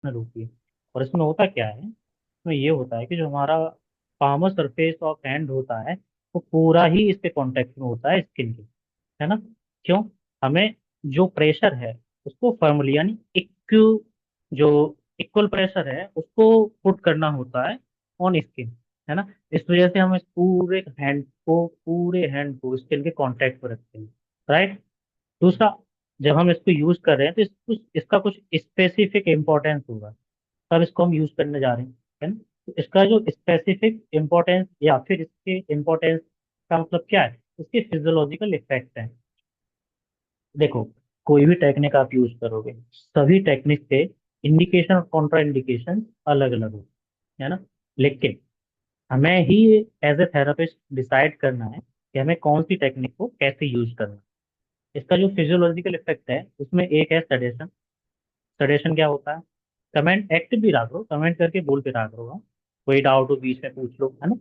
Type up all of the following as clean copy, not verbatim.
होती है। और इसमें होता क्या है, इसमें ये होता है कि जो हमारा पामर सरफेस ऑफ हैंड होता है वो पूरा ही इसके कांटेक्ट में होता है स्किन के, है ना। क्यों? हमें जो प्रेशर है उसको फर्मली यानी जो इक्वल प्रेशर है उसको पुट करना होता है ऑन स्किन, है ना। इस वजह से हम इस पूरे हैंड को स्किन के कांटेक्ट पर रखते हैं, राइट। दूसरा, जब हम इसको यूज कर रहे हैं तो इसका कुछ स्पेसिफिक इम्पोर्टेंस होगा, तब इसको हम यूज करने जा रहे हैं, है ना। तो इसका जो स्पेसिफिक इम्पोर्टेंस या फिर इसके इम्पोर्टेंस का मतलब क्या है, इसके फिजियोलॉजिकल इफेक्ट है। देखो, कोई भी टेक्निक आप यूज करोगे, सभी टेक्निक के इंडिकेशन और कॉन्ट्रा इंडिकेशन अलग अलग हो, है ना। लेकिन हमें ही एज ए थेरापिस्ट डिसाइड करना है कि हमें कौन सी टेक्निक को कैसे यूज करना है। इसका जो फिजियोलॉजिकल इफेक्ट है उसमें एक है सडेशन। सडेशन क्या होता है? कमेंट एक्टिव भी रख लो, कमेंट करके बोल के रख लो, हाँ। कोई डाउट हो बीच में पूछ लो, है ना।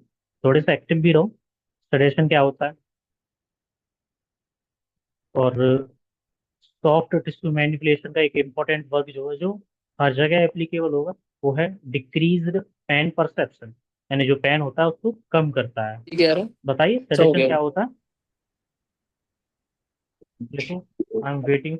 थोड़े से एक्टिव भी रहो। सडेशन क्या होता है? और सॉफ्ट टिश्यू मैनिपुलेशन का एक इम्पोर्टेंट वर्क जो है, जो हर जगह एप्लीकेबल होगा, वो है डिक्रीज्ड पेन परसेप्शन, यानी जो पेन होता है उसको कम करता है। ठीक है यार। बताइए सब हो सडेशन गया। क्या होता है? देखो, आई एम वेटिंग।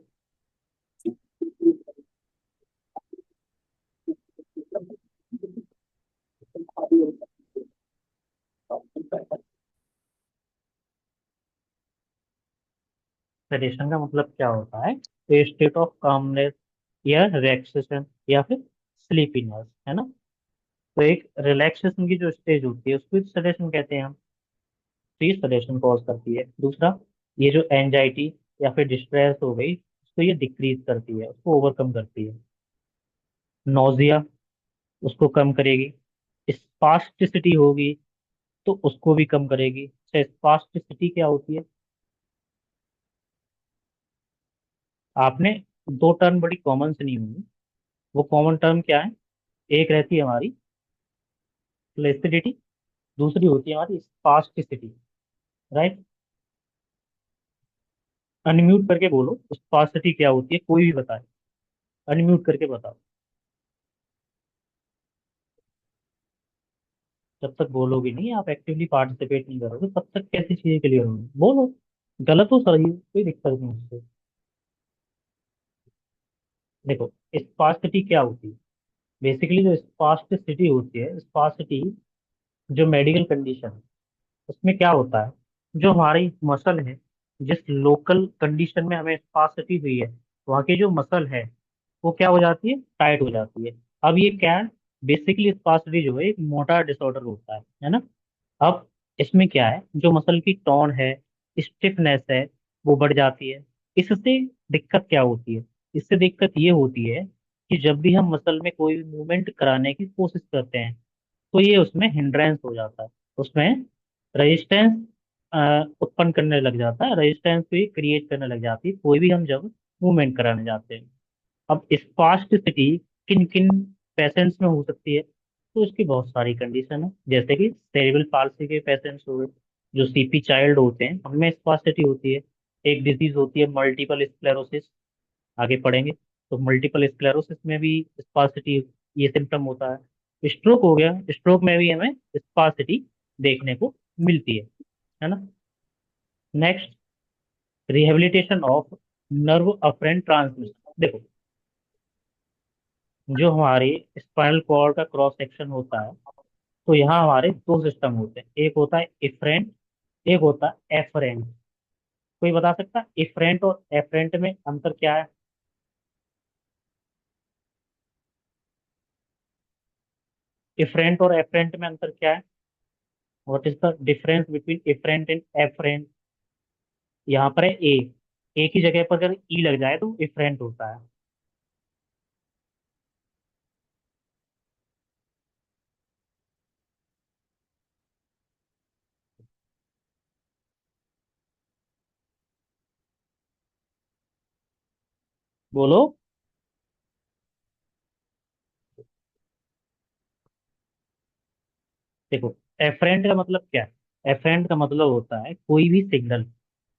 सडेशन का मतलब क्या होता है? ए स्टेट ऑफ कामनेस या रिलैक्सेशन या फिर स्लीपीनेस, है ना। तो एक रिलैक्सेशन की जो स्टेज होती है उसको सडेशन कहते हैं हम। तो ये सडेशन कॉज करती है। दूसरा, ये जो एंजाइटी या फिर डिस्ट्रेस हो गई उसको ये डिक्रीज करती है, उसको ओवरकम करती है। नोजिया, उसको कम करेगी। स्पास्टिसिटी होगी तो उसको भी कम करेगी। स्पास्टिसिटी क्या होती है? आपने दो टर्म बड़ी कॉमन सुनी होंगी। वो कॉमन टर्म क्या है? एक रहती है हमारी प्लेसिडिटी, दूसरी होती है हमारी स्पास्टिसिटी, राइट। अनम्यूट करके बोलो, स्पास्टिसिटी क्या होती है, कोई भी बताए। अनम्यूट करके बताओ। जब तक बोलोगे नहीं, आप एक्टिवली पार्टिसिपेट नहीं करोगे, तब तक कैसी चीजें क्लियर होंगी? बोलो, गलत हो सही हो, कोई दिक्कत नहीं उससे। देखो, स्पास्टिसिटी क्या होती है? बेसिकली जो स्पास्टिसिटी होती है, स्पास्टिसिटी जो मेडिकल कंडीशन है उसमें क्या होता है, जो हमारी मसल है, जिस लोकल कंडीशन में हमें स्पास्टिसिटी हुई है, वहाँ की जो मसल है वो क्या हो जाती है, टाइट हो जाती है। अब ये क्या है, बेसिकली स्पास्टिसिटी जो है एक मोटर डिसऑर्डर होता है ना। अब इसमें क्या है, जो मसल की टोन है, स्टिफनेस है, वो बढ़ जाती है। इससे दिक्कत क्या होती है? इससे दिक्कत ये होती है कि जब भी हम मसल में कोई मूवमेंट कराने की कोशिश करते हैं तो ये उसमें हिंड्रेंस हो जाता है, उसमें रेजिस्टेंस उत्पन्न करने लग जाता है, रेजिस्टेंस को क्रिएट करने लग जाती है कोई भी हम जब मूवमेंट कराने जाते हैं। अब स्पास्टिसिटी किन किन पेशेंट्स में हो सकती है? तो इसकी बहुत सारी कंडीशन है, जैसे कि सेरिब्रल पाल्सी के पेशेंट्स हो गए, जो सीपी चाइल्ड होते हैं उनमें स्पास्टिसिटी होती है। एक डिजीज होती है मल्टीपल स्क्लेरोसिस, आगे पढ़ेंगे। तो मल्टीपल स्क्लेरोसिस में भी स्पास्टिसिटी ये सिम्टम होता है। स्ट्रोक हो गया, स्ट्रोक में भी हमें स्पास्टिसिटी देखने को मिलती है ना। Next, rehabilitation of nerve afferent transmission. देखो, जो हमारे स्पाइनल कॉर्ड का क्रॉस सेक्शन होता है, तो यहाँ हमारे दो सिस्टम होते हैं, एक होता है इफरेंट, एक होता है एफरेंट। कोई बता सकता है इफरेंट और एफरेंट में अंतर क्या है? इफरेंट और एफरेंट में अंतर क्या है? What is the difference between efferent and afferent? यहाँ पर है ए की जगह पर अगर ई लग जाए तो इफरेंट होता है। बोलो। देखो, एफरेंट का मतलब क्या है? एफरेंट का मतलब होता है कोई भी सिग्नल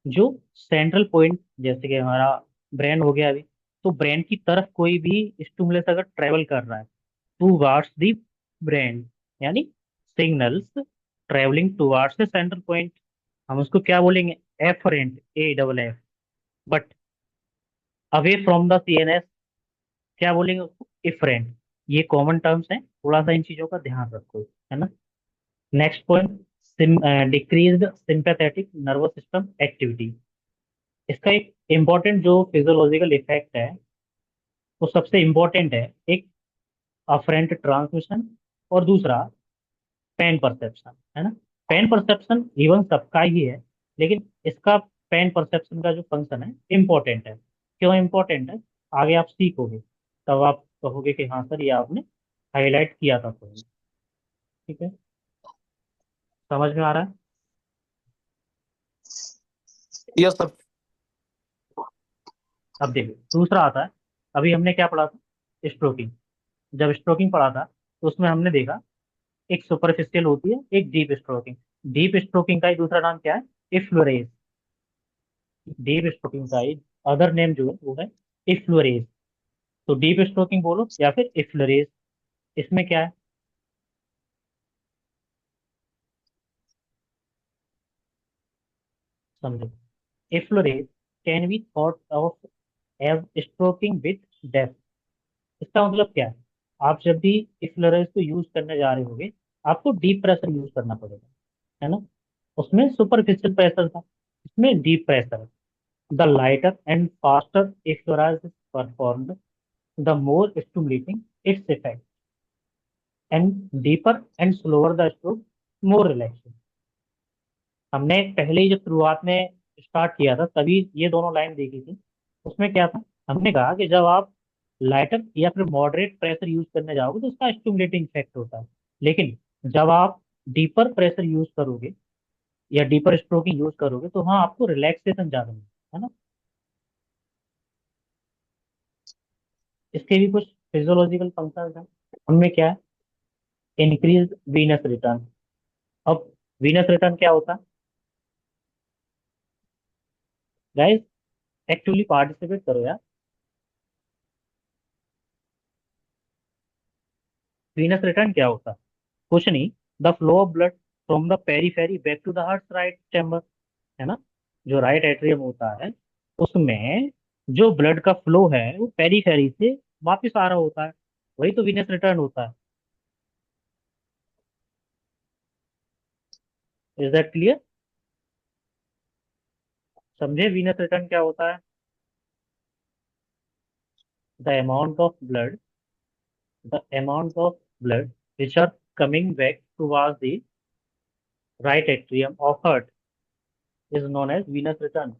जो सेंट्रल पॉइंट, जैसे कि हमारा ब्रेन हो गया अभी, तो ब्रेन की तरफ कोई भी स्टिमुलस अगर ट्रेवल कर रहा है टूवार्ड्स दी ब्रेन, यानी signals travelling towards the centre point, हम उसको क्या बोलेंगे? Afferent, AFF। But away from the CNS क्या बोलेंगे उसको? इफरेंट। ये कॉमन टर्म्स हैं, थोड़ा सा इन चीजों का ध्यान रखो, है ना। Next point, decreased sympathetic nervous system activity. इसका एक इम्पॉर्टेंट जो फिजियोलॉजिकल इफेक्ट है वो सबसे इम्पोर्टेंट है, एक अफरेंट ट्रांसमिशन और दूसरा पेन परसेप्शन, है ना। पेन परसेप्शन इवन सबका ही है, लेकिन इसका पेन परसेप्शन का जो फंक्शन है इम्पोर्टेंट है। क्यों इम्पोर्टेंट है? आगे आप सीखोगे, तब आप कहोगे कि हाँ सर ये आपने हाईलाइट किया था पहले। ठीक है, समझ में आ रहा है? Yes sir. अब देखिए दूसरा आता है, अभी हमने क्या पढ़ा था? स्ट्रोकिंग। जब स्ट्रोकिंग पढ़ा था तो उसमें हमने देखा एक सुपरफिशियल होती है, एक डीप स्ट्रोकिंग। डीप स्ट्रोकिंग का ही दूसरा नाम क्या है? इफ्लोरेज। डीप स्ट्रोकिंग का ही अदर नेम जो है वो है इफ्लोरेज। तो डीप स्ट्रोकिंग बोलो या फिर इफ्लोरेज, इसमें क्या है? समझो, effleurage can be thought of as stroking with depth. इसका मतलब क्या है? आप जब भी इफ्लोरेज को यूज करने जा रहे होगे, आपको डीप प्रेशर यूज करना पड़ेगा, है ना। उसमें सुपरफिशियल प्रेशर था, इसमें deep pressure. The lighter and faster exercise is performed, the more stimulating its effect, and deeper and slower the stroke, more relaxing। हमने पहले ही जब शुरुआत में स्टार्ट किया था तभी ये दोनों लाइन देखी थी। उसमें क्या था? हमने कहा कि जब आप लाइटर या फिर मॉडरेट प्रेशर यूज करने जाओगे तो उसका स्टिमुलेटिंग इफेक्ट होता है, लेकिन जब आप डीपर प्रेशर यूज करोगे या डीपर स्ट्रोकिंग यूज करोगे तो हाँ आपको रिलैक्सेशन ज्यादा मिलेगा, है ना। इसके भी कुछ फिजियोलॉजिकल फंक्शन हैं, उनमें क्या है? Increase venous return. अब वीनस रिटर्न क्या होता है गाइस? एक्चुअली पार्टिसिपेट करो यार। वीनस रिटर्न क्या होता है? कुछ नहीं, the flow of blood from the periphery back to the heart right chamber, है ना। जो राइट एट्रियम होता है उसमें जो ब्लड का फ्लो है वो पेरीफेरी से वापस आ रहा होता है, वही तो वीनस रिटर्न होता है। Is that clear? समझे वीनस रिटर्न क्या होता है? The amount of blood, the amount of blood which are coming back towards the right atrium of heart is known as venous return।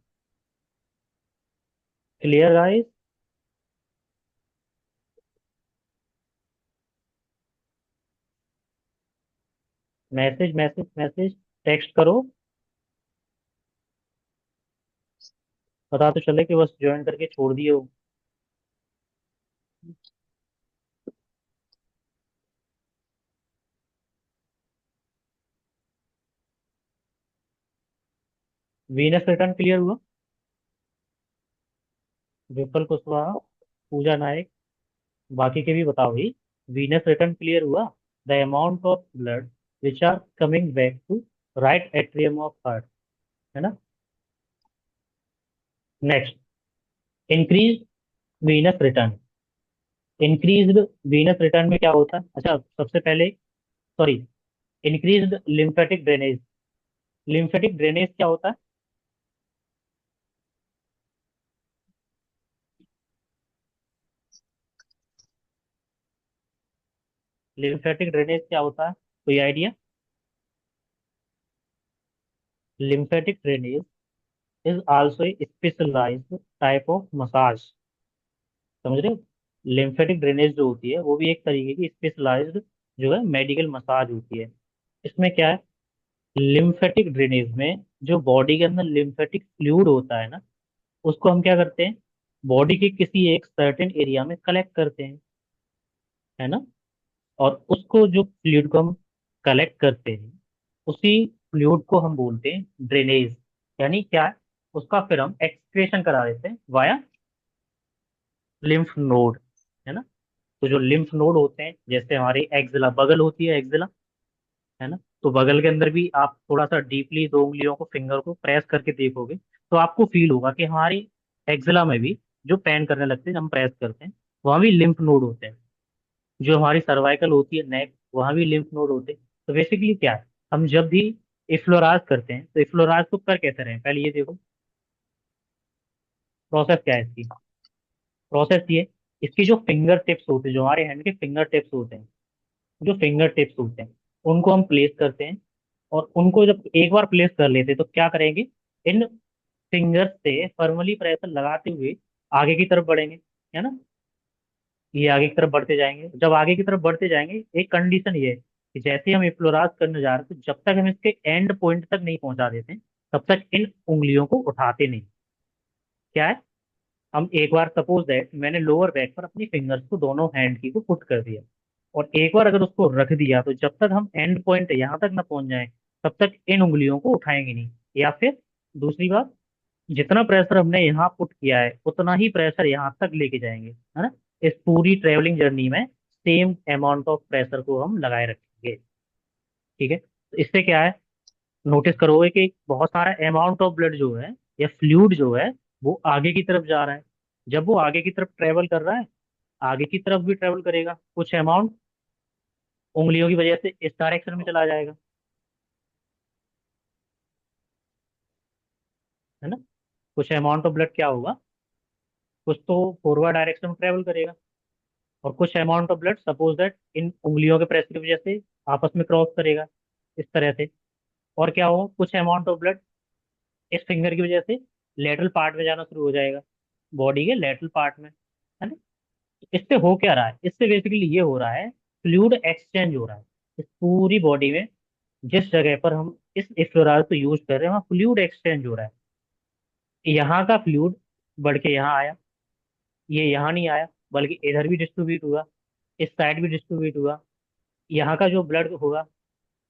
Clear guys? Message message message, text करो, पता तो चले कि बस join करके छोड़ दिए हो। वीनस रिटर्न क्लियर हुआ? विपल कुशवाहा, पूजा नायक, बाकी के भी बताओ भाई। वीनस रिटर्न क्लियर हुआ? The amount of blood which are coming back to right atrium of heart, है ना। Next, increase venous return. Increased venous return में क्या होता है? अच्छा सबसे पहले, sorry, increased lymphatic drainage. Lymphatic drainage क्या होता है? लिम्फेटिक ड्रेनेज क्या होता है, कोई idea? Lymphatic drainage is also a specialised type of massage. समझ रहे हो? लिम्फेटिक ड्रेनेज जो होती है वो भी एक तरीके की स्पेशलाइज्ड जो है मेडिकल मसाज होती है। इसमें क्या है? लिम्फेटिक ड्रेनेज में जो बॉडी के अंदर लिम्फेटिक फ्लूइड होता है ना, उसको हम क्या करते हैं? बॉडी के किसी एक सर्टेन एरिया में कलेक्ट करते हैं, है ना। और उसको जो फ्लूइड को हम कलेक्ट करते हैं उसी फ्लूइड को हम बोलते हैं ड्रेनेज। यानी क्या है? उसका फिर हम एक्सक्रेशन करा देते हैं वाया लिम्फ नोड, है ना। तो जो लिम्फ नोड होते हैं, जैसे हमारी एक्जिला बगल होती है, एक्जिला, है ना। तो बगल के अंदर भी आप थोड़ा सा डीपली दो उंगलियों को, फिंगर को प्रेस करके देखोगे तो आपको फील होगा कि हमारी एक्जिला में भी जो पेन करने लगते हैं जब हम प्रेस करते हैं, वहां भी लिम्फ नोड होते हैं। जो हमारी सर्वाइकल होती है, नेक, वहां भी लिम्फ नोड होते हैं। तो बेसिकली क्या है, हम जब भी इफ्लोराज करते हैं तो इफ्लोराज को कर कैसे रहे हैं, पहले ये देखो प्रोसेस क्या है इसकी। प्रोसेस ये, इसकी जो फिंगर टिप्स होते हैं, जो हमारे हैंड के फिंगर टिप्स होते हैं, जो फिंगर टिप्स होते हैं उनको हम प्लेस करते हैं। और उनको जब एक बार प्लेस कर लेते हैं तो क्या करेंगे, इन फिंगर्स से फर्मली प्रेशर लगाते हुए आगे की तरफ बढ़ेंगे, है ना। ये आगे की तरफ बढ़ते जाएंगे। जब आगे की तरफ बढ़ते जाएंगे, एक कंडीशन ये है कि जैसे ही हम इफ्लोरास करने जा रहे हैं, तो जब तक हम इसके एंड पॉइंट तक नहीं पहुंचा देते तब तक इन उंगलियों को उठाते नहीं। क्या है, हम एक बार सपोज दैट मैंने लोअर बैक पर अपनी फिंगर्स को, दोनों हैंड की को पुट कर दिया, और एक बार अगर उसको रख दिया तो जब तक हम एंड पॉइंट यहाँ तक ना पहुंच जाए तब तक इन उंगलियों को उठाएंगे नहीं। या फिर दूसरी बात, जितना प्रेशर हमने यहाँ पुट किया है उतना ही प्रेशर यहाँ तक लेके जाएंगे, है ना। इस पूरी ट्रेवलिंग जर्नी में सेम अमाउंट ऑफ प्रेशर को हम लगाए रखेंगे। ठीक है, तो इससे क्या है, नोटिस करोगे कि बहुत सारा अमाउंट ऑफ ब्लड जो है, या फ्लूइड जो है, वो आगे की तरफ जा रहा है। जब वो आगे की तरफ ट्रेवल कर रहा है, आगे की तरफ भी ट्रेवल करेगा, कुछ अमाउंट उंगलियों की वजह से इस डायरेक्शन में चला जाएगा, है ना। कुछ अमाउंट ऑफ ब्लड क्या होगा, कुछ तो फॉरवर्ड डायरेक्शन में ट्रेवल करेगा, और कुछ amount of blood suppose that in उंगलियों के प्रेस की वजह से आपस में क्रॉस करेगा, इस तरह से। और क्या होगा, कुछ अमाउंट ऑफ ब्लड इस फिंगर की वजह से लेटरल पार्ट में जाना शुरू हो जाएगा, बॉडी के लेटरल पार्ट में, है ना। इससे हो क्या रहा है, इससे बेसिकली ये हो रहा है, फ्लूइड एक्सचेंज हो रहा है इस पूरी बॉडी में। जिस जगह पर हम इस इफ्लोराल को यूज कर रहे हैं वहाँ फ्लूइड एक्सचेंज हो रहा है। यहाँ का फ्लूइड बढ़ के यहाँ आया, ये यहाँ नहीं आया, बल्कि इधर भी डिस्ट्रीब्यूट हुआ, इस साइड भी डिस्ट्रीब्यूट हुआ। यहाँ का जो ब्लड होगा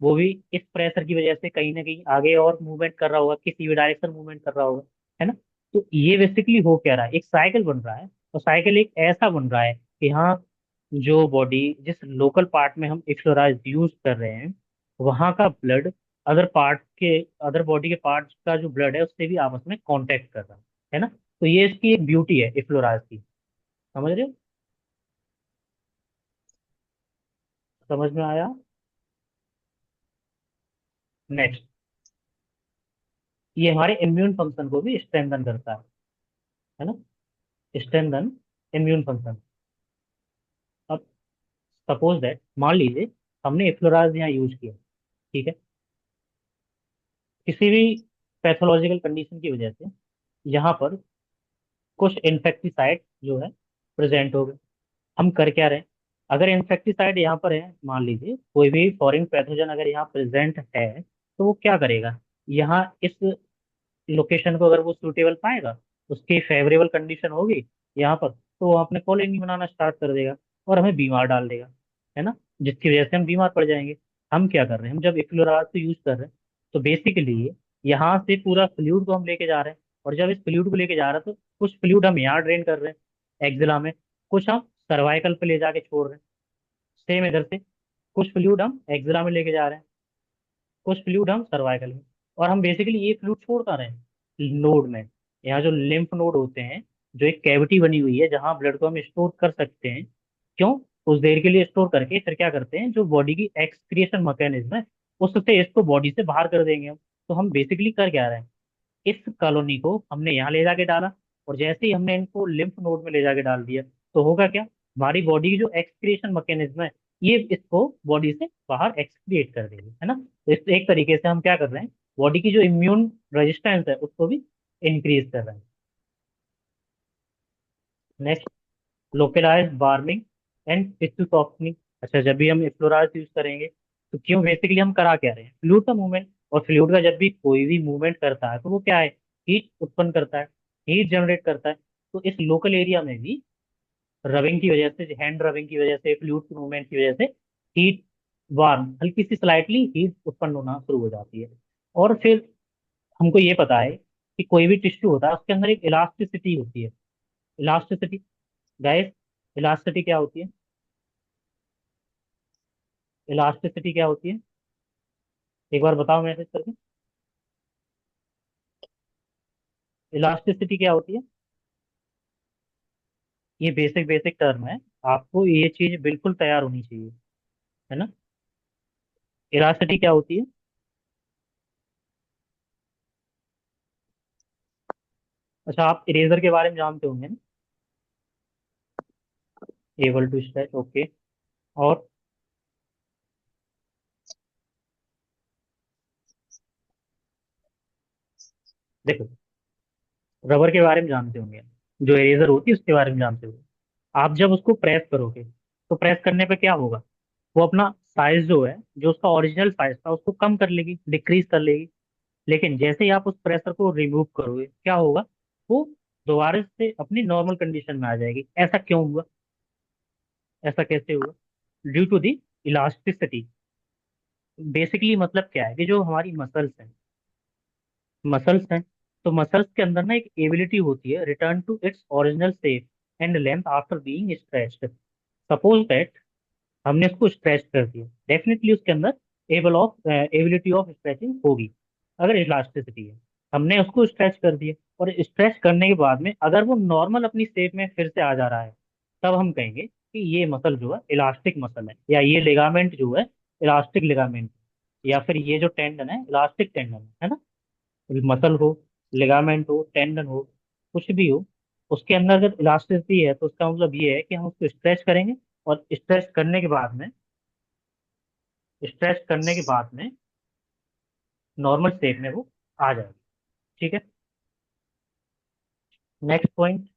वो भी इस प्रेशर की वजह से कहीं ना कहीं आगे और मूवमेंट कर रहा होगा, किसी भी डायरेक्शन मूवमेंट कर रहा होगा, है ना। तो ये बेसिकली हो क्या रहा है, एक साइकिल बन रहा है। और साइकिल एक ऐसा बन रहा है कि हाँ, जो बॉडी जिस लोकल पार्ट में हम एक्सरसाइज यूज कर रहे हैं, वहाँ का ब्लड अदर पार्ट के, अदर बॉडी के पार्ट्स का जो ब्लड है उससे भी आपस में कांटेक्ट कर रहा है ना। तो ये इसकी एक ब्यूटी है इफ्लोराज की, समझ रहे हो। समझ में आया। नेक्स्ट, ये हमारे इम्यून फंक्शन को भी स्ट्रेंथन करता है ना। Strengthen immune function. अब सपोज दैट, मान लीजिए हमने इफ्लोराज यहाँ यूज किया, ठीक है, किसी भी पैथोलॉजिकल कंडीशन की वजह से यहाँ पर कुछ इंसेक्टिसाइड जो है प्रेजेंट हो गए। हम कर क्या रहे हैं, अगर इंसेक्टिसाइड यहाँ पर है, मान लीजिए कोई भी फॉरेन पैथोजन अगर यहाँ प्रेजेंट है, तो वो क्या करेगा, यहाँ इस लोकेशन को अगर वो सूटेबल पाएगा, उसकी फेवरेबल कंडीशन होगी यहाँ पर, तो वो अपने कॉलोनी बनाना स्टार्ट कर देगा और हमें बीमार डाल देगा, है ना। जिसकी वजह से हम बीमार पड़ जाएंगे। हम क्या कर रहे हैं, हम जब इक्लोराज को यूज कर रहे हैं तो बेसिकली यहाँ से पूरा फ्लूइड को हम लेके जा रहे हैं, और जब इस फ्लूइड को लेके जा रहे हैं तो कुछ फ्लूइड हम यहाँ ड्रेन कर रहे हैं एक्जिला में, कुछ हम सर्वाइकल पे ले जाके छोड़ रहे हैं। सेम इधर से कुछ फ्लूइड हम एक्जिला में लेके जा रहे हैं, कुछ फ्लूइड हम सर्वाइकल में। और हम बेसिकली ये फ्लूइड छोड़ कहाँ रहे हैं, नोड में। यहाँ जो लिम्फ नोड होते हैं, जो एक कैविटी बनी हुई है जहाँ ब्लड को हम स्टोर कर सकते हैं। क्यों, उस देर के लिए स्टोर करके फिर क्या करते हैं, जो बॉडी की एक्सक्रिएशन मैकेनिज्म है उससे इसको बॉडी से बाहर कर देंगे हम। तो हम बेसिकली कर क्या रहे हैं, इस कॉलोनी को हमने यहाँ ले जाके डाला, और जैसे ही हमने इनको लिम्फ नोड में ले जाके डाल दिया, तो होगा क्या, हमारी बॉडी की जो एक्सक्रिएशन मैकेनिज्म है ये इसको बॉडी से बाहर एक्सक्रिएट कर देगी, है ना। तो इस एक तरीके से हम क्या कर रहे हैं, बॉडी की जो इम्यून रेजिस्टेंस है उसको भी इंक्रीज कर रहे हैं। Next, localised warming and tissue softening. अच्छा, जब भी हम फ्लोराइड यूज करेंगे तो क्यों, बेसिकली हम करा क्या रहे हैं, फ्लूइड का मूवमेंट। और फ्लूइड का जब भी कोई भी मूवमेंट करता है तो वो क्या है, हीट उत्पन्न करता है, हीट जनरेट करता है। तो इस लोकल एरिया में भी रबिंग की वजह से, हैंड रबिंग की वजह से, फ्लूइड के मूवमेंट की वजह से हीट, वार्म, हल्की सी स्लाइटली हीट उत्पन्न होना शुरू हो जाती है। और फिर हमको ये पता है कि कोई भी टिश्यू होता है उसके अंदर एक इलास्टिसिटी होती है। इलास्टिसिटी, गाइस, इलास्टिसिटी क्या होती है? इलास्टिसिटी क्या होती है? एक बार बताओ मैसेज करके। इलास्टिसिटी क्या होती है? ये बेसिक बेसिक टर्म है, आपको ये चीज बिल्कुल तैयार होनी चाहिए, है ना। इलास्टिसिटी क्या होती है? अच्छा, आप इरेजर के बारे में जानते होंगे ना। Able to stretch, okay. और देखो, रबर के बारे में जानते होंगे, जो इरेजर होती है उसके बारे में जानते होंगे। आप जब उसको प्रेस करोगे तो प्रेस करने पे क्या होगा? वो अपना साइज जो है, जो उसका ओरिजिनल साइज था उसको कम कर लेगी, डिक्रीज कर लेगी। लेकिन जैसे ही आप उस प्रेशर को रिमूव करोगे क्या होगा? वो दोबारा से अपनी नॉर्मल कंडीशन में आ जाएगी। ऐसा क्यों हुआ? ऐसा कैसे हुआ? Due to the elasticity. Basically मतलब क्या है कि जो हमारी मसल्स हैं, तो मसल्स के अंदर ना एक एबिलिटी होती है, return to its original shape and length after being stretched. Suppose that हमने उसको स्ट्रेच कर दिया, डेफिनेटली उसके अंदर एबिलिटी ऑफ स्ट्रेचिंग होगी, अगर इलास्टिसिटी है। हमने उसको स्ट्रेच कर दिया, और स्ट्रेच करने के बाद में अगर वो नॉर्मल अपनी शेप में फिर से आ जा रहा है, तब हम कहेंगे कि ये मसल जो है इलास्टिक मसल है, या ये लिगामेंट जो है इलास्टिक लिगामेंट, या फिर ये जो टेंडन है इलास्टिक टेंडन है ना। मसल हो, लिगामेंट हो, टेंडन हो, कुछ भी हो, उसके अंदर अगर इलास्टिसिटी है तो उसका मतलब ये है कि हम उसको स्ट्रेच करेंगे, और स्ट्रेच करने के बाद में नॉर्मल शेप में वो आ जाएगी। ठीक है। Next point.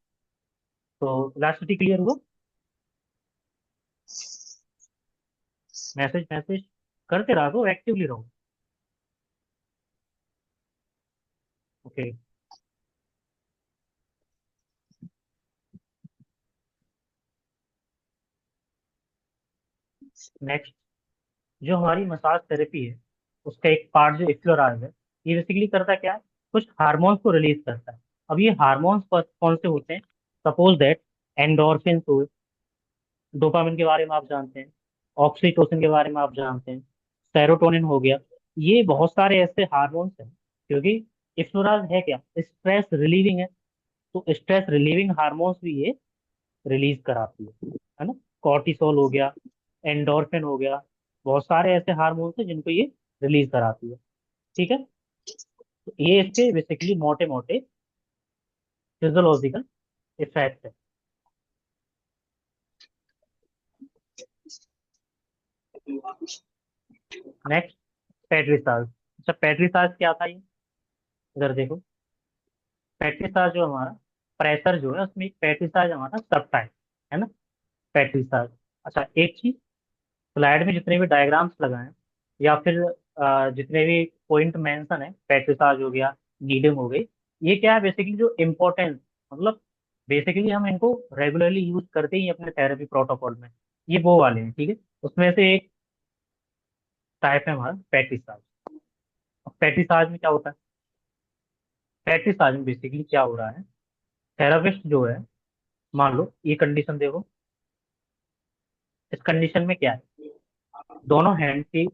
तो इलास्टिसिटी क्लियर हुआ? मैसेज मैसेज करते रहो, एक्टिवली रहो। ओके। नेक्स्ट, जो हमारी मसाज थेरेपी है उसका एक पार्ट जो एक्सप्लोराज है, ये बेसिकली करता क्या है? कुछ हार्मोन्स को रिलीज करता है। अब ये हार्मोन्स कौन से होते हैं? सपोज दैट एंडोर्फिन हो, डोपामिन के बारे में आप जानते हैं, ऑक्सीटोसिन के बारे में आप जानते हैं, सेरोटोनिन हो गया। ये बहुत सारे ऐसे हार्मोन्स हैं, क्योंकि एक्सप्लोराज है क्या? स्ट्रेस रिलीविंग है, तो स्ट्रेस रिलीविंग हार्मोन्स भी ये रिलीज कराती है ना। कॉर्टिसोल हो गया, एंडोर्फिन हो गया, बहुत सारे ऐसे हार्मोन्स हैं जिनको ये रिलीज कराती है। ठीक है। तो ये इसके बेसिकली मोटे मोटे फिजियोलॉजिकल इफेक्ट है। नेक्स्ट, पेट्रिसाज। अच्छा, पेट्रिसाज क्या था ये? इधर देखो, पेट्रिसाज जो हमारा प्रेशर जो है उसमें एक पेट्रिसाज हमारा सब टाइप है ना, पेट्रिसाज। अच्छा, एक चीज, स्लाइड में जितने भी डायग्राम्स लगाए हैं, या फिर जितने भी पॉइंट मेंशन है, पेट्रिसाज हो गया, नीडम हो गई, ये क्या है बेसिकली जो इम्पोर्टेंस, मतलब बेसिकली हम इनको रेगुलरली यूज करते ही हैं अपने थेरेपी प्रोटोकॉल में, ये वो वाले हैं। ठीक है। उसमें से एक टाइप है हमारा पेट्रिसाज। अब पेट्रिसाज में क्या होता है? पेट्रिसाज में बेसिकली क्या हो रहा है? थेरापिस्ट जो है, मान लो ये कंडीशन देखो, इस कंडीशन में क्या है? दोनों हैंड की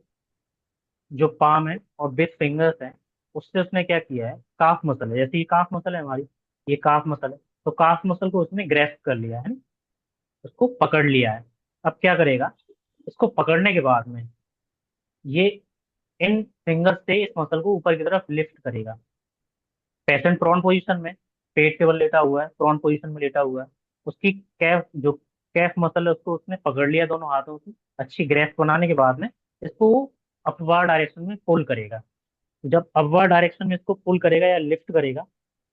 जो पाम है और बिग फिंगर्स हैं, उससे उसने क्या किया है, काफ मसल है, जैसे ये काफ मसल है हमारी, ये काफ मसल है, तो काफ मसल को उसने ग्रेस्प कर लिया है ना, उसको पकड़ लिया है। अब क्या करेगा? इसको पकड़ने के बाद में ये इन फिंगर्स से इस मसल को ऊपर की तरफ लिफ्ट करेगा। पेशेंट प्रोन पोजीशन में, पेट के बल लेटा हुआ है, प्रोन पोजीशन में लेटा हुआ है, उसकी कैफ मसल है उसको उसने पकड़ लिया दोनों हाथों से, अच्छी ग्रेस्प बनाने के बाद में इसको अपवार डायरेक्शन में पुल करेगा। जब अपवर्ड डायरेक्शन में इसको पुल करेगा या लिफ्ट करेगा,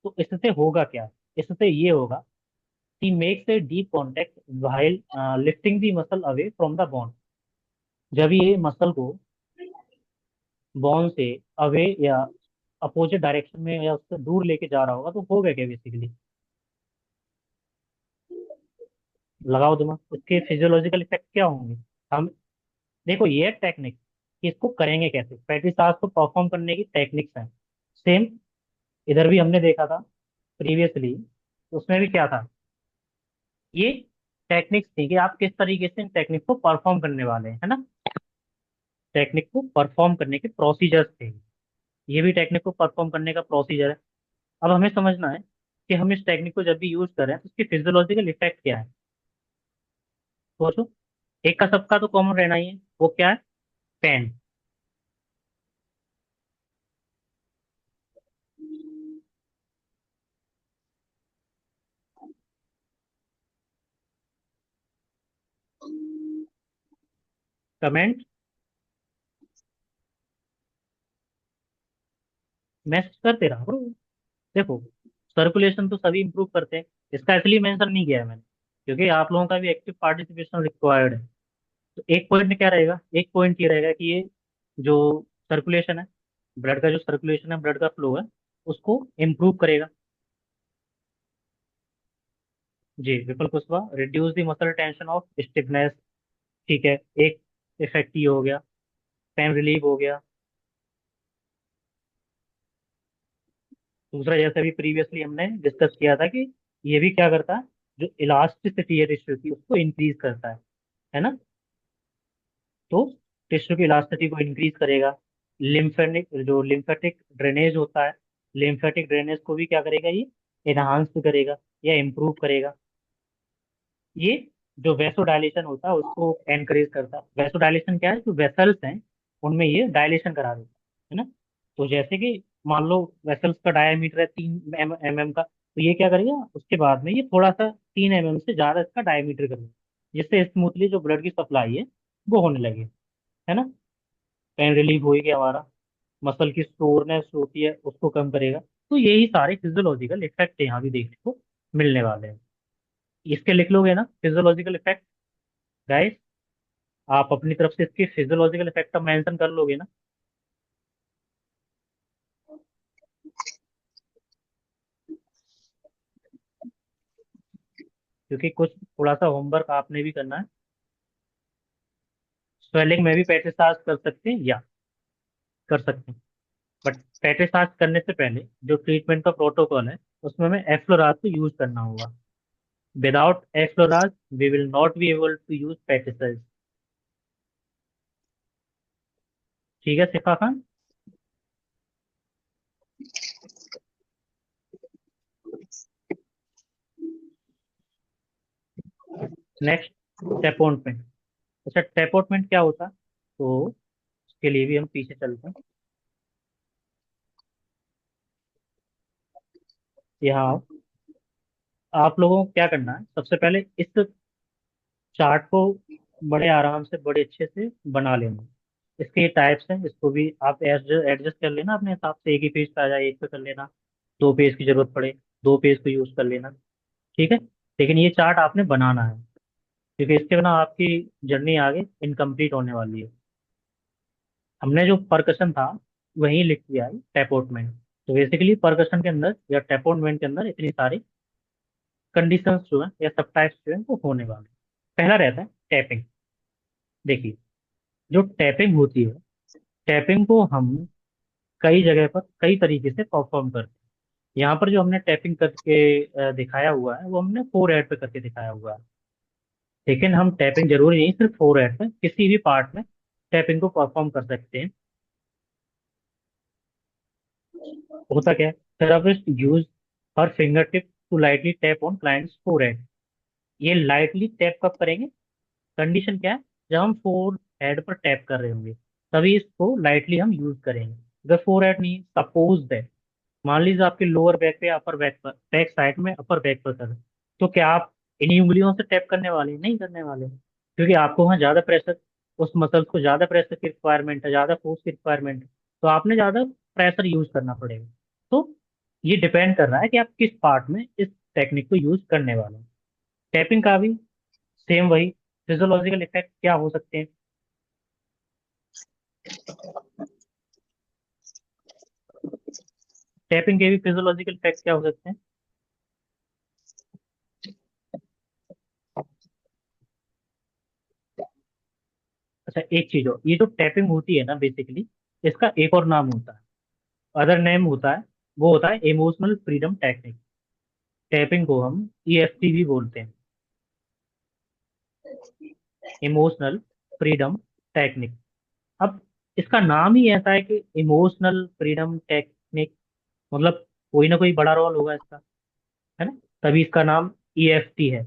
तो इससे होगा क्या? इससे ये होगा कि makes a deep contact while lifting the muscle away from the bone. जब ये मसल को बोन से अवे या अपोजिट डायरेक्शन में या उससे दूर लेके जा रहा होगा, तो होगा क्या बेसिकली? लगाओ दिमाग, इसके फिजियोलॉजिकल इफेक्ट क्या होंगे? हम देखो, ये टेक्निक कि इसको करेंगे कैसे, पैंतीस टास्क को परफॉर्म करने की टेक्निक्स हैं। सेम इधर भी हमने देखा था प्रीवियसली, उसमें भी क्या था? ये टेक्निक्स थी कि आप किस तरीके से इन टेक्निक को परफॉर्म करने वाले हैं, है ना। टेक्निक को परफॉर्म करने के प्रोसीजर्स थे। ये भी टेक्निक को परफॉर्म करने का प्रोसीजर है। अब हमें समझना है कि हम इस टेक्निक को जब भी यूज करें तो उसकी फिजियोलॉजिकल इफेक्ट क्या है। सोचो, एक का सबका तो कॉमन रहना ही है, वो क्या है? पेन। कमेंट। मैं करते रहा ब्रो। देखो, सर्कुलेशन तो सभी इंप्रूव करते हैं, इसका इसलिए मेंशन नहीं किया है मैंने, क्योंकि आप लोगों का भी एक्टिव पार्टिसिपेशन रिक्वायर्ड है। तो एक पॉइंट में क्या रहेगा, एक पॉइंट ये रहेगा कि ये जो सर्कुलेशन है, ब्लड का जो सर्कुलेशन है, ब्लड का फ्लो है, उसको इम्प्रूव करेगा। जी, Vipul Kushwaha, reduce the muscle tension of stiffness. ठीक है, एक इफेक्ट ये हो गया। पेन रिलीव हो गया। दूसरा, जैसे भी प्रीवियसली हमने डिस्कस किया था कि ये भी क्या करता है, जो इलास्टिसिटी है टिश्यू की उसको इंक्रीज करता है ना। तो टिश्यू की इलास्टिसिटी को इंक्रीज करेगा। लिम्फेटिक, जो लिम्फेटिक ड्रेनेज होता है, लिम्फेटिक ड्रेनेज को भी क्या करेगा ये, एनहांस करेगा या इम्प्रूव करेगा। ये जो वेसोडाइलेशन होता है उसको एनकरेज करता है। वेसोडाइलेशन क्या है, जो वेसल्स हैं उनमें ये डायलेशन करा देता है ना। तो जैसे कि मान लो वेसल्स का डायमीटर है 3 mm का, तो ये क्या करेगा उसके बाद में, ये थोड़ा सा 3 mm से ज्यादा इसका डायमीटर करेगा, जिससे स्मूथली जो ब्लड की सप्लाई है वो होने लगे, है ना। पेन रिलीफ हो ही गया हमारा। मसल की सोरनेस होती है उसको कम करेगा। तो यही सारे फिजियोलॉजिकल इफेक्ट यहाँ भी देखने को मिलने वाले हैं। इसके लिख लोगे ना फिजियोलॉजिकल इफेक्ट गाइस? आप अपनी तरफ से इसके फिजियोलॉजिकल इफेक्ट का मेंशन कर लोगे ना? क्योंकि कुछ थोड़ा सा होमवर्क आपने भी करना है। स्वेलिंग में भी पेट्रिसाज कर सकते हैं या कर सकते हैं, बट पेट्रिसाज करने से पहले जो ट्रीटमेंट का प्रोटोकॉल है उसमें हमें एफ्लोराज को यूज करना होगा। Without effleurage we will not be able to use petrissage. ठीक है सिफा खान। नेक्स्ट, टेपोटमेंट। अच्छा, टेपोटमेंट क्या होता है? तो उसके लिए भी हम पीछे चलते हैं। यहाँ आप लोगों को क्या करना है, सबसे पहले इस चार्ट को बड़े आराम से, बड़े अच्छे से बना लेना। इसके टाइप्स हैं, इसको भी आप एडजस्ट कर लेना अपने हिसाब से। एक ही पेज पे आ जाए, एक पे कर लेना। 2 पेज की जरूरत पड़े, 2 पेज को यूज कर लेना। ठीक है, लेकिन ये चार्ट आपने बनाना है, क्योंकि इसके बिना आपकी जर्नी आगे इनकम्प्लीट होने वाली है। हमने जो परकशन था वही लिख दिया है, टेपोटमेंट। तो बेसिकली परकशन के अंदर या टेपोटमेंट के अंदर इतनी सारी कंडीशंस जो है या सब टाइप्स जो है वो होने वाले हैं। पहला रहता है टैपिंग। देखिए, जो टैपिंग होती है, टैपिंग को हम कई जगह पर कई तरीके से परफॉर्म करते हैं। यहाँ पर जो हमने टैपिंग करके दिखाया हुआ है वो हमने फोर हेड पे करके दिखाया हुआ है। लेकिन हम टैपिंग जरूरी नहीं सिर्फ फोर हेड पे, किसी भी पार्ट में टैपिंग को परफॉर्म कर सकते हैं। होता क्या है, therapist use her finger tip to lightly tap on client's fore. ये लाइटली टैप कब करेंगे? कंडीशन क्या है, जब हम फोर हेड पर टैप कर रहे होंगे तभी इसको लाइटली हम यूज करेंगे। अगर फोर हेड नहीं, सपोज दैट मान लीजिए आपके लोअर बैक पे, अपर बैक पर, बैक साइड में अपर बैक पर कर, तो क्या आप इन्हीं उंगलियों से टैप करने वाले हैं? नहीं करने वाले, क्योंकि आपको वहाँ ज्यादा प्रेशर, उस मसल्स को ज्यादा प्रेशर की रिक्वायरमेंट है, ज्यादा फोर्स की रिक्वायरमेंट है। तो आपने ज्यादा प्रेशर यूज करना पड़ेगा। तो ये डिपेंड कर रहा है कि आप किस पार्ट में इस टेक्निक को यूज करने वाले हैं। टैपिंग का भी सेम वही फिजियोलॉजिकल इफेक्ट क्या हो सकते हैं। टैपिंग के भी फिजियोलॉजिकल इफेक्ट क्या हो सकते हैं? अच्छा, एक चीज हो, ये जो टैपिंग होती है ना बेसिकली, इसका एक और नाम होता है, अदर नेम होता है, वो होता है इमोशनल फ्रीडम टेक्निक। टैपिंग को हम ईएफटी भी बोलते हैं। Emotional freedom technique. अब इसका नाम ही ऐसा है कि इमोशनल फ्रीडम टेक्निक, मतलब कोई ना कोई बड़ा रोल होगा इसका, है ना, तभी इसका नाम ईएफटी है,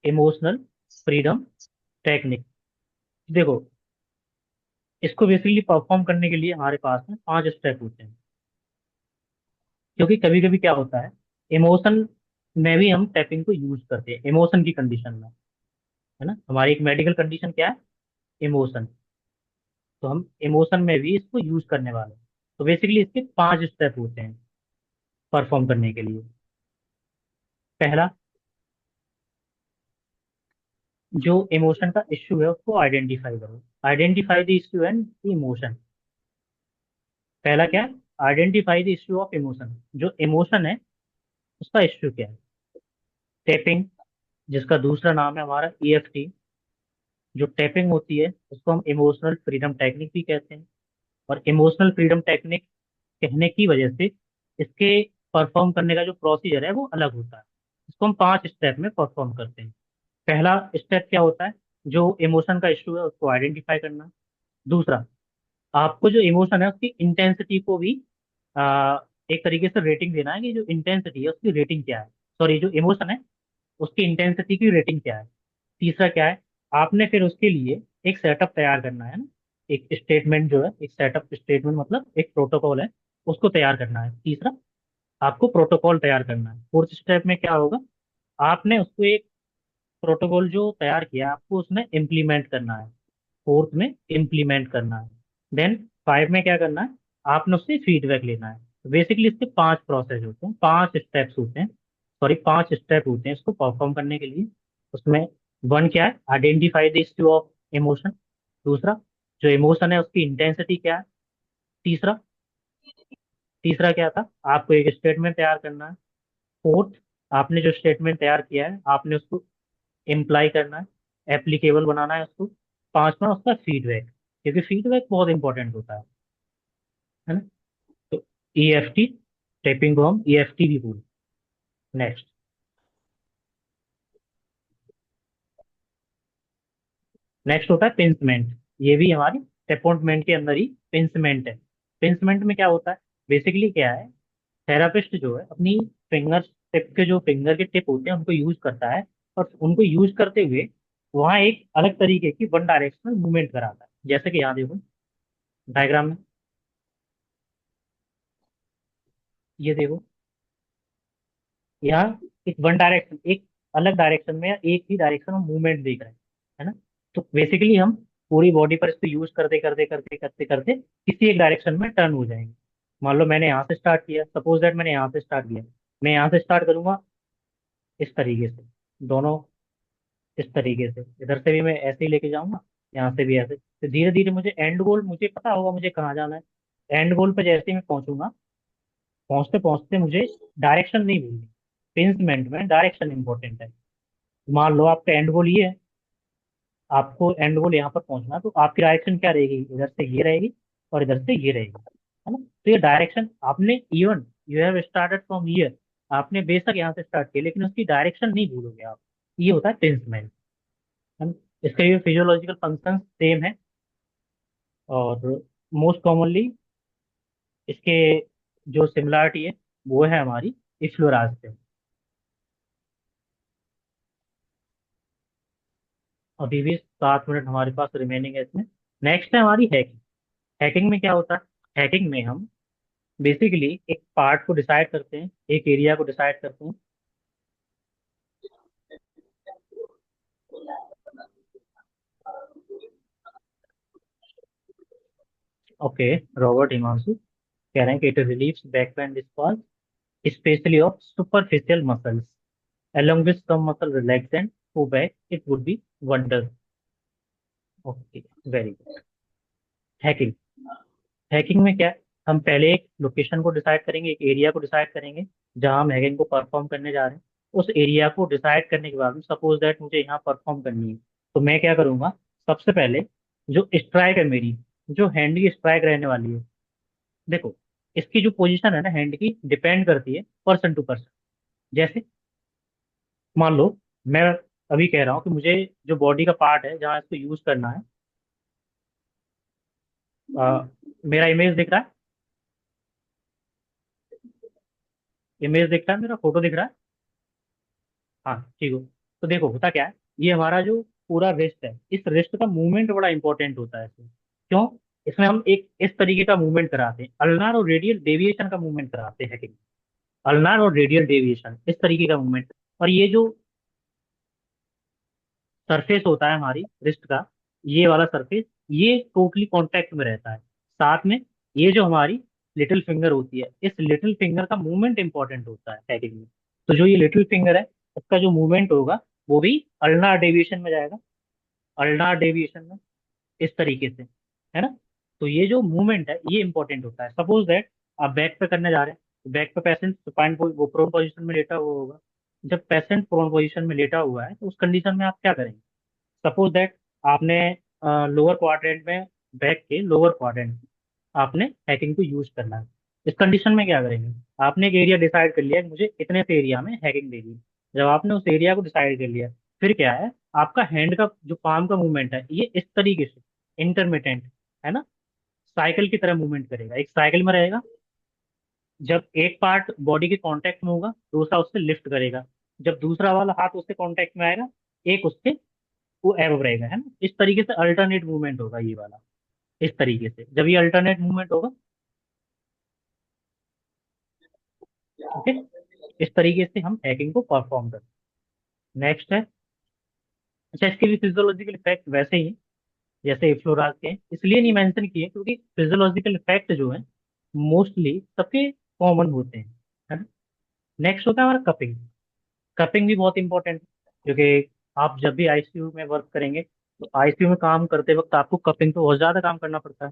इमोशनल फ्रीडम टेक्निक। देखो, इसको बेसिकली परफॉर्म करने के लिए हमारे पास में 5 स्टेप होते हैं, क्योंकि कभी कभी क्या होता है, इमोशन में भी हम टैपिंग को यूज करते हैं, इमोशन की कंडीशन में, है ना, हमारी एक मेडिकल कंडीशन क्या है, इमोशन, तो हम इमोशन में भी इसको यूज करने वाले हैं। तो बेसिकली इसके 5 स्टेप होते हैं परफॉर्म करने के लिए। पहला, जो इमोशन का इश्यू है उसको आइडेंटिफाई करो, identify the issue and the emotion. पहला क्या है, identify the issue of emotion, जो इमोशन है उसका इश्यू क्या है। टेपिंग, जिसका दूसरा नाम है हमारा ईएफटी, जो टैपिंग होती है उसको हम इमोशनल फ्रीडम टेक्निक भी कहते हैं। और इमोशनल फ्रीडम टेक्निक कहने की वजह से इसके परफॉर्म करने का जो प्रोसीजर है वो अलग होता है। इसको हम 5 स्टेप में परफॉर्म करते हैं। पहला स्टेप क्या होता है, जो इमोशन का इश्यू है उसको आइडेंटिफाई करना। दूसरा, आपको जो इमोशन है उसकी इंटेंसिटी को भी एक तरीके से रेटिंग देना है कि जो इंटेंसिटी है उसकी रेटिंग क्या है, सॉरी, जो इमोशन है उसकी इंटेंसिटी की रेटिंग क्या है। तीसरा क्या है, आपने फिर उसके लिए एक सेटअप तैयार करना है ना, एक स्टेटमेंट जो है, एक सेटअप स्टेटमेंट मतलब एक प्रोटोकॉल है, उसको तैयार करना है। तीसरा, आपको प्रोटोकॉल तैयार करना है। फोर्थ स्टेप में क्या होगा, आपने उसको एक प्रोटोकॉल जो तैयार किया आपको उसमें इम्प्लीमेंट करना है। फोर्थ में इम्प्लीमेंट करना है। देन 5 में क्या करना है, आपने उससे फीडबैक लेना है। बेसिकली इसके 5 प्रोसेस होते हैं, 5 स्टेप्स होते हैं, सॉरी 5 स्टेप होते हैं इसको परफॉर्म करने के लिए। उसमें वन क्या है, identify the issue of emotion. दूसरा, जो इमोशन है उसकी इंटेंसिटी क्या है। तीसरा, तीसरा क्या था, आपको एक स्टेटमेंट तैयार करना है। फोर्थ, आपने जो स्टेटमेंट तैयार किया है आपने उसको इम्प्लाई करना है, एप्लीकेबल बनाना है उसको। पांचवा, उसका फीडबैक, क्योंकि फीडबैक बहुत इंपॉर्टेंट होता है ना। तो ईएफटी, टाइपिंग को हम ईएफटी भी बोलते हैं। नेक्स्ट, नेक्स्ट होता है पिंसमेंट। ये भी हमारी अपॉइंटमेंट के अंदर ही पिंसमेंट है। पिंसमेंट में क्या होता है, बेसिकली क्या है, थेरापिस्ट जो है अपनी फिंगर टिप के, जो फिंगर के टिप होते हैं उनको यूज करता है, और उनको यूज करते हुए वहाँ एक अलग तरीके की वन डायरेक्शनल मूवमेंट कराता है। जैसे कि यहाँ देखो डायग्राम में, ये देखो, यहाँ एक वन डायरेक्शन, एक अलग डायरेक्शन में या एक ही डायरेक्शन में मूवमेंट देख रहे हैं, है ना। तो बेसिकली हम पूरी बॉडी पर इसको यूज करते करते करते करते करते किसी एक डायरेक्शन में टर्न हो जाएंगे। मान लो मैंने यहाँ से स्टार्ट किया, सपोज दैट मैंने यहाँ से स्टार्ट किया, मैं यहाँ से स्टार्ट करूंगा इस तरीके से, दोनों इस तरीके से, इधर से भी मैं ऐसे ही लेके जाऊंगा, यहाँ से भी ऐसे, तो धीरे धीरे मुझे एंड गोल मुझे पता होगा मुझे कहाँ जाना है। एंड गोल पे जैसे ही मैं पहुंचूंगा, पहुंचते पहुंचते मुझे डायरेक्शन नहीं भूलनी। पिंसमेंट में डायरेक्शन इंपॉर्टेंट है। मान लो आपका एंड गोल ये है, आपको एंड गोल यहाँ पर पहुंचना है, तो आपकी डायरेक्शन क्या रहेगी, इधर से ये रहेगी और इधर से ये रहेगी, है ना। तो ये डायरेक्शन आपने, even you have started from here, आपने बेशक यहाँ से स्टार्ट किया लेकिन उसकी डायरेक्शन नहीं भूलोगे आप। ये होता है पिंसमेंट, है ना। इसका ये फिजियोलॉजिकल फंक्शन सेम है, और मोस्ट कॉमनली इसके जो सिमिलरिटी है वो है हमारी इफ्लोरास से। अभी भी 7 मिनट हमारे पास रिमेनिंग है इसमें। नेक्स्ट है हमारी हैकिंग। हैकिंग में क्या होता है, हैकिंग में हम बेसिकली एक पार्ट को डिसाइड करते हैं, एक एरिया को डिसाइड करते हैं। ओके, रॉबर्ट हिमांशु कह रहे हैं कि इट रिलीव्स बैक पेन डिस्कॉज specially of superficial muscles along with some muscle relaxant go back, it would be wonders. Okay, very good. Hacking, hacking में क्या है, हम पहले एक लोकेशन को डिसाइड करेंगे, एक एरिया को डिसाइड करेंगे जहां हम हैकिंग को परफॉर्म करने जा रहे हैं। उस एरिया को डिसाइड करने के बाद सपोज दैट मुझे यहाँ परफॉर्म करनी है, तो मैं क्या करूंगा, सबसे पहले जो स्ट्राइक है मेरी, जो हैंड की स्ट्राइक रहने वाली है, देखो इसकी जो पोजीशन है ना हैंड की, डिपेंड करती है पर्सन टू पर्सन। जैसे मान लो मैं अभी कह रहा हूँ कि मुझे जो बॉडी का पार्ट है जहाँ इसको यूज करना है, मेरा इमेज दिख रहा है, इमेज दिख रहा है, मेरा फोटो दिख रहा है। हाँ ठीक हो। तो देखो होता क्या है, ये हमारा जो पूरा रिस्ट है, इस रिस्ट का मूवमेंट बड़ा इंपॉर्टेंट होता है इसमें। क्यों? इसमें हम एक इस तरीके का मूवमेंट कराते हैं, अल्नार और रेडियल डेविएशन का मूवमेंट कराते हैं कि अल्नार और रेडियल डेविएशन इस तरीके का मूवमेंट। और ये जो सरफेस होता है हमारी रिस्ट का, ये वाला सरफेस, ये टोटली कांटेक्ट में रहता है। साथ में ये जो हमारी लिटिल फिंगर होती है, इस लिटिल फिंगर का मूवमेंट इंपॉर्टेंट होता है हैकिंग में। तो जो ये लिटिल फिंगर है, उसका जो मूवमेंट होगा वो भी अल्नार डेविएशन में जाएगा, अल्नार डेविएशन में, इस तरीके से, है ना। तो ये जो मूवमेंट है ये इंपॉर्टेंट होता है। सपोज दैट आप बैक पे करने जा रहे हैं, तो बैक पे पेशेंट सुपाइन वो प्रोन पोजीशन में लेटा हुआ होगा। जब पेशेंट प्रोन पोजीशन में लेटा हुआ है तो उस कंडीशन में आप क्या करेंगे? सपोज दैट आपने लोअर क्वाड्रेंट में, बैक के लोअर क्वाड्रेंट में आपने हैकिंग को यूज करना है। इस कंडीशन में क्या करेंगे? आपने एक एरिया डिसाइड कर लिया कि मुझे इतने से एरिया में हैकिंग देनी है। जब आपने उस एरिया को डिसाइड कर लिया, फिर क्या है, आपका हैंड का जो पाम का मूवमेंट है ये इस तरीके से इंटरमिटेंट, है ना, साइकिल की तरह मूवमेंट करेगा, एक साइकिल में रहेगा। जब एक पार्ट बॉडी के कांटेक्ट में होगा, दूसरा उससे लिफ्ट करेगा। जब दूसरा वाला हाथ उससे कांटेक्ट में आएगा, एक उससे वो एब रहेगा, है ना। इस तरीके से अल्टरनेट मूवमेंट होगा ये वाला। इस तरीके से जब ये अल्टरनेट मूवमेंट होगा, ओके, इस तरीके से हम हैकिंग को परफॉर्म करते हैं। नेक्स्ट है, अच्छा इसके भी फिजियोलॉजिकल इफेक्ट वैसे ही हैं जैसे फ्लोराज के हैं। इसलिए नहीं मेंशन किए क्योंकि फिजियोलॉजिकल इफेक्ट जो है मोस्टली सबके कॉमन होते हैं, है ना। नेक्स्ट होता है हमारा कपिंग। कपिंग भी बहुत इंपॉर्टेंट है, क्योंकि आप जब भी आईसीयू में वर्क करेंगे, तो आईसीयू में काम करते वक्त आपको कपिंग तो बहुत ज्यादा काम करना पड़ता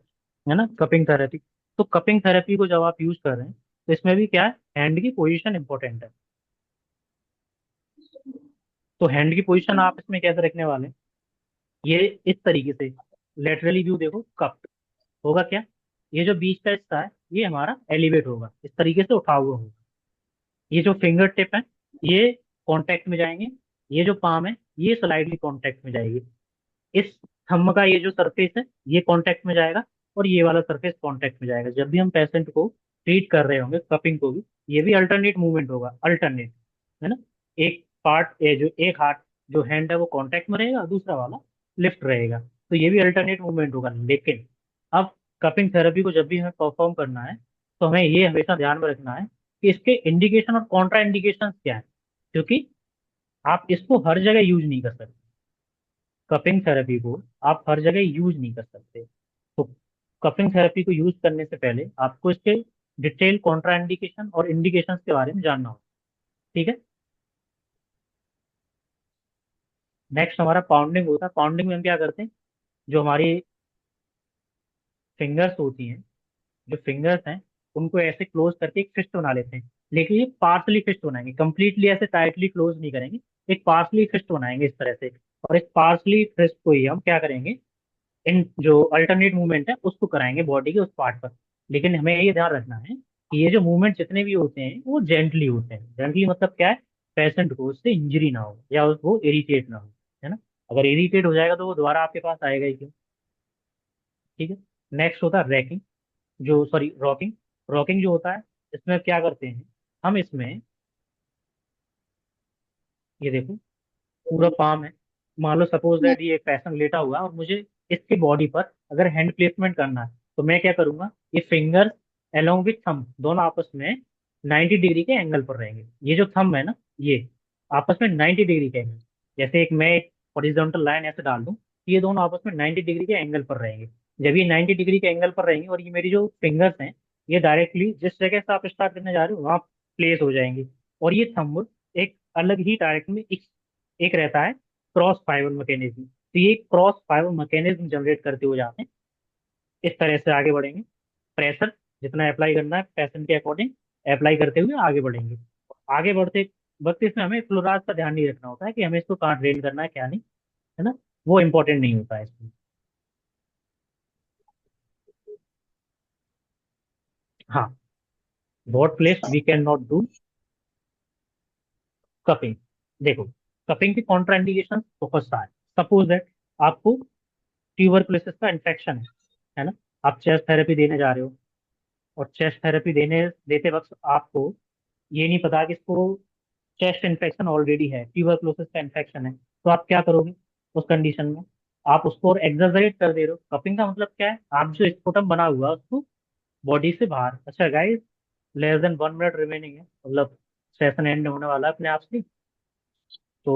है ना, कपिंग थेरेपी। तो कपिंग थेरेपी को जब आप यूज कर रहे हैं, तो इसमें भी क्या है, हैंड की पोजीशन इंपॉर्टेंट है। तो हैंड की पोजीशन आप इसमें कैसे रखने वाले हैं, ये इस तरीके से, लेटरली व्यू देखो, कप होगा क्या, ये जो बीच का हिस्सा है ये हमारा एलिवेट होगा, इस तरीके से उठा हुआ होगा। ये जो फिंगर टिप है ये कांटेक्ट में जाएंगे, ये जो पाम है ये स्लाइडली कांटेक्ट में जाएगी। इस थंब का ये जो सरफेस है ये कांटेक्ट में जाएगा, और ये वाला सरफेस कांटेक्ट में जाएगा। जब भी हम पेशेंट को ट्रीट कर रहे होंगे कपिंग को भी, ये भी अल्टरनेट मूवमेंट होगा, अल्टरनेट, है ना। एक पार्ट ये जो एक हाथ जो हैंड है वो कांटेक्ट में रहेगा, दूसरा वाला लिफ्ट रहेगा। तो ये भी अल्टरनेट मूवमेंट होगा। लेकिन अब कपिंग थेरेपी को जब भी हमें परफॉर्म करना है, तो हमें ये हमेशा ध्यान में रखना है कि इसके इंडिकेशन और कॉन्ट्रा इंडिकेशन क्या है, क्योंकि आप इसको हर जगह यूज नहीं कर सकते। कपिंग थेरेपी को आप हर जगह यूज नहीं कर सकते। तो कपिंग थेरेपी को यूज करने से पहले आपको इसके डिटेल कॉन्ट्रा इंडिकेशन और इंडिकेशंस के बारे में जानना होगा, ठीक है। नेक्स्ट हमारा पाउंडिंग होता है। पाउंडिंग में हम क्या करते हैं, जो हमारी फिंगर्स होती हैं, जो फिंगर्स हैं उनको ऐसे क्लोज करके एक फिस्ट बना लेते हैं। लेकिन ये पार्सली फिस्ट बनाएंगे, कंप्लीटली ऐसे टाइटली क्लोज नहीं करेंगे, एक पार्सली फिस्ट बनाएंगे इस तरह से। और इस पार्सली फिस्ट को ही हम क्या करेंगे, इन जो अल्टरनेट मूवमेंट है उसको कराएंगे बॉडी के उस पार्ट पर। लेकिन हमें ये ध्यान रखना है कि ये जो मूवमेंट जितने भी होते हैं वो जेंटली होते हैं। जेंटली मतलब क्या है, पेशेंट को उससे इंजरी ना हो या वो इरिटेट ना हो, है ना। अगर इरिटेट हो जाएगा तो वो दोबारा आपके पास आएगा ही क्यों, ठीक है। नेक्स्ट होता है रैकिंग, जो सॉरी रॉकिंग। रॉकिंग जो होता है, इसमें क्या करते हैं, हम इसमें ये देखो पूरा पाम है, मान लो सपोज दैट ये एक पैसन लेटा हुआ है और मुझे इसकी बॉडी पर अगर हैंड प्लेसमेंट करना है, तो मैं क्या करूंगा, ये फिंगर अलोंग विथ थंब दोनों आपस में 90 डिग्री के एंगल पर रहेंगे। ये जो थंब है ना, ये आपस में 90 डिग्री के एंगल, जैसे एक मैं एक हॉरिजॉन्टल लाइन ऐसे डाल दूं, तो ये दोनों आपस में 90 डिग्री के एंगल पर रहेंगे। जब ये 90 डिग्री के एंगल पर रहेंगे और ये मेरी जो फिंगर्स हैं, ये डायरेक्टली जिस जगह से आप स्टार्ट करने जा रहे हो वहां प्लेस हो जाएंगे। और ये थंब एक अलग ही डायरेक्शन में एक रहता है, क्रॉस फाइबर मैकेनिज्म। तो ये क्रॉस फाइबर मैकेनिज्म जनरेट करते हुए जाते हैं, इस तरह से आगे बढ़ेंगे। प्रेशर जितना अप्लाई करना है पैशन के अकॉर्डिंग अप्लाई करते हुए आगे बढ़ेंगे। आगे बढ़ते वक्त इसमें हमें फ्लोराज का ध्यान नहीं रखना होता है कि हमें इसको कहाँ ड्रेन करना है क्या नहीं, है ना, वो इंपॉर्टेंट नहीं होता है इसमें। हाँ, what place we can not do cupping. देखो, कपिंग के कॉन्ट्राइंडिकेशन बहुत सारे। सपोज दैट आपको ट्यूबरकुलोसिस का इन्फेक्शन है ना, आप चेस्ट थेरेपी देने जा रहे हो, और चेस्ट थेरेपी देने देते वक्त आपको ये नहीं पता कि इसको चेस्ट इन्फेक्शन ऑलरेडी है, ट्यूबरकुलोसिस का इन्फेक्शन है, तो आप क्या करोगे उस कंडीशन में? आप उसको और एग्जर्साइज कर दे रहे हो। कपिंग का मतलब क्या है? आप जो स्पुटम बना हुआ है उसको बॉडी से बाहर। अच्छा guys, less than 1 minute remaining है, मतलब सेशन एंड होने वाला है अपने आप से। तो